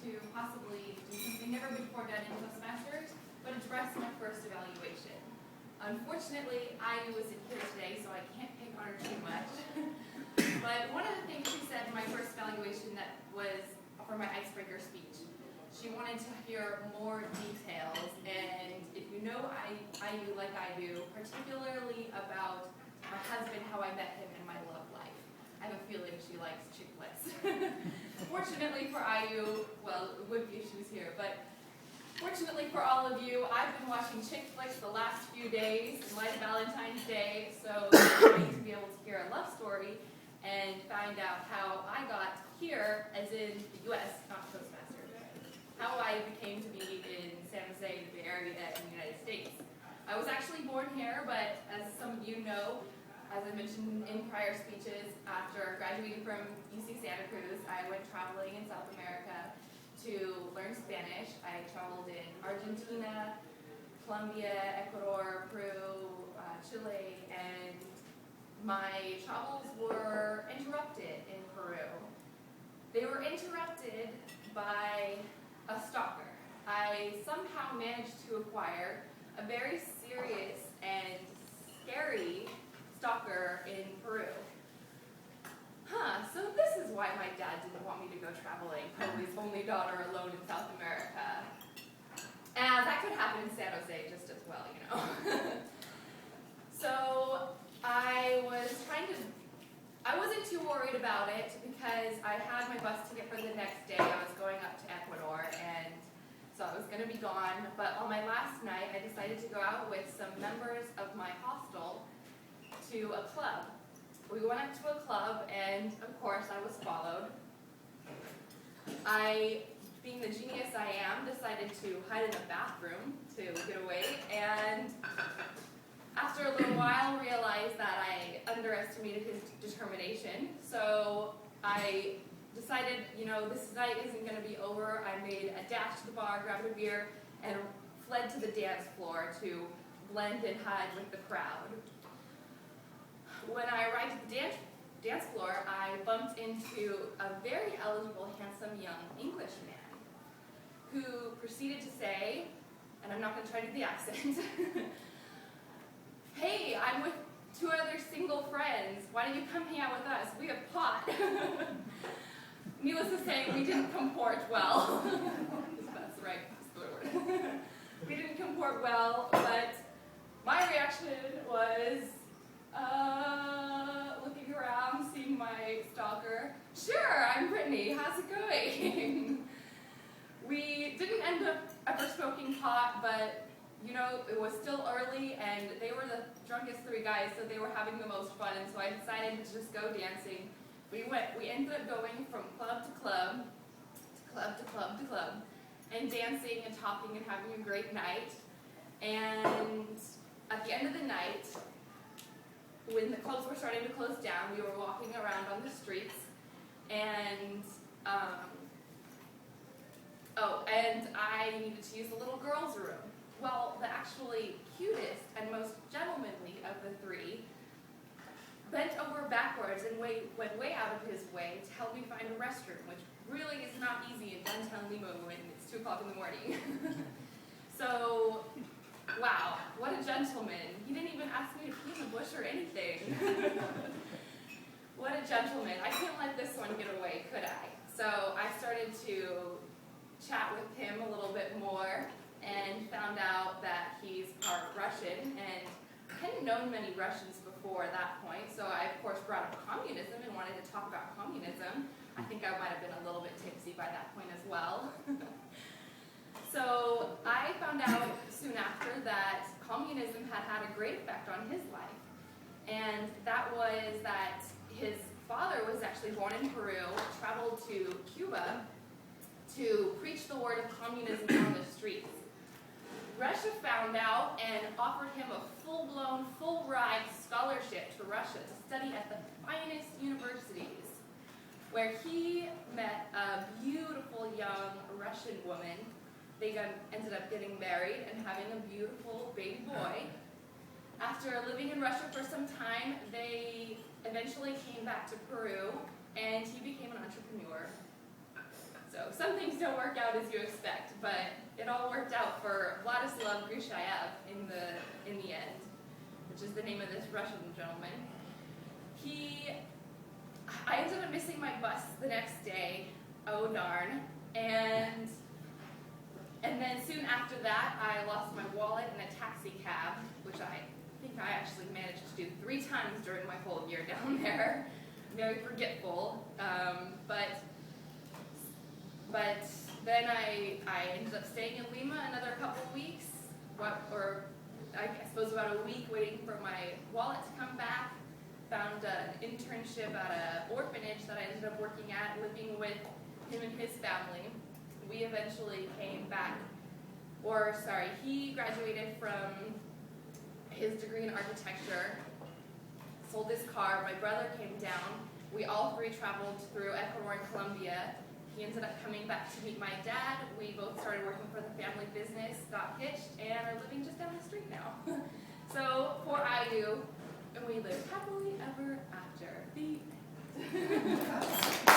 to possibly do something never before done in Toastmasters, but address my first evaluation. Unfortunately, IU isn't here today, so I can't pick on her too much. But one of the things she said in my first evaluation that was for my icebreaker speech, she wanted to hear more details, and if you know IU like I do, particularly about my husband, how I met him, and my love life. I have a feeling she likes chick flicks. Fortunately for IU, well, it would be if she was here, but fortunately for all of you, I've been watching chick flicks the last few days in light of Valentine's Day, so it's great to be able to hear a love story and find out how I got here, as in the U.S., not Toastmasters, how I became to be in San Jose, the Bay Area, in the United States. I was actually born here, but as some of you know, as I mentioned in prior speeches, after graduating from UC Santa Cruz, I went traveling in South America to learn Spanish. I traveled in Argentina, Colombia, Ecuador, Peru, Chile, and my travels were interrupted in Peru. They were interrupted by a stalker. I somehow managed to acquire a very serious and scary stalker in Peru. So this is why my dad didn't want me to go traveling, his only daughter alone in South America. And that could happen in San Jose just as well, you know. So I wasn't too worried about it because I had my bus ticket for the next day. I was going up to Ecuador, and so I was going to be gone. But on my last night, I decided to go out with some members of my hostel to a club. We went up to a club, and of course I was followed. I, being the genius I am, decided to hide in the bathroom to get away, and after a little while realized that I underestimated his determination. So I decided, you know, this night isn't going to be over. I made a dash to the bar, grabbed a beer, and fled to the dance floor to blend and hide with the crowd. When I arrived at the dance floor, I bumped into a very eligible, handsome young English man who proceeded to say, and I'm not going to try to do the accent, "Hey, I'm with 2 other single friends. Why don't you come hang out with us? We have pot." Needless to say, we didn't comport well. If that's the right word. We didn't comport well, but my reaction was looking around, seeing my stalker. "Sure, I'm Brittni. How's it going?" We didn't end up ever smoking pot, but you know, it was still early, and they were the drunkest 3 guys, so they were having the most fun, and so I decided to just go dancing. We ended up going from club to club, to club to club to club, and dancing and talking and having a great night. And at the end of the night, when the clubs were starting to close down, we were walking around on the streets, and and I needed to use the little girl's room. Well, the actually cutest and most gentlemanly of the 3 bent over backwards and went way out of his way to help me find a restroom, which really is not easy in downtown Lima when it's 2 o'clock in the morning. So, wow, what a gentleman. He didn't even ask me to pee in the bush or anything. What a gentleman. I couldn't let this one get away, could I? So I started to chat with him a little bit more and found out that he's part Russian, and I hadn't known many Russians before that point, so I of course brought up communism and wanted to talk about communism. I think I might have been a little bit tipsy by that point as well. So I found out soon after that communism had had a great effect on his life, and that was that his father was actually born in Peru, traveled to Cuba to preach the word of communism on the streets. Russia found out and offered him a full-blown, full-ride scholarship to Russia to study at the finest universities, where he met a beautiful young Russian woman. They ended up getting married and having a beautiful baby boy. After living in Russia for some time, they eventually came back to Peru, and he became an entrepreneur. So some things don't work out as you expect, but it all worked out for Vladislav Grushayev in the end, which is the name of this Russian gentleman. I ended up missing my bus the next day. Oh darn. And then soon after that, I lost my wallet in a taxi cab, which I think I actually managed to do 3 times during my whole year down there. Very forgetful. But then I ended up staying in Lima another couple of weeks, or I suppose about a week, waiting for my wallet to come back. Found an internship at an orphanage that I ended up working at, living with him and his family. We eventually came back, he graduated from his degree in architecture, sold his car, my brother came down. We all 3 traveled through Ecuador and Colombia. He ended up coming back to meet my dad. We both started working for the family business, got hitched, and are living just down the street now. So, poor IU, and we lived happily ever after. The end.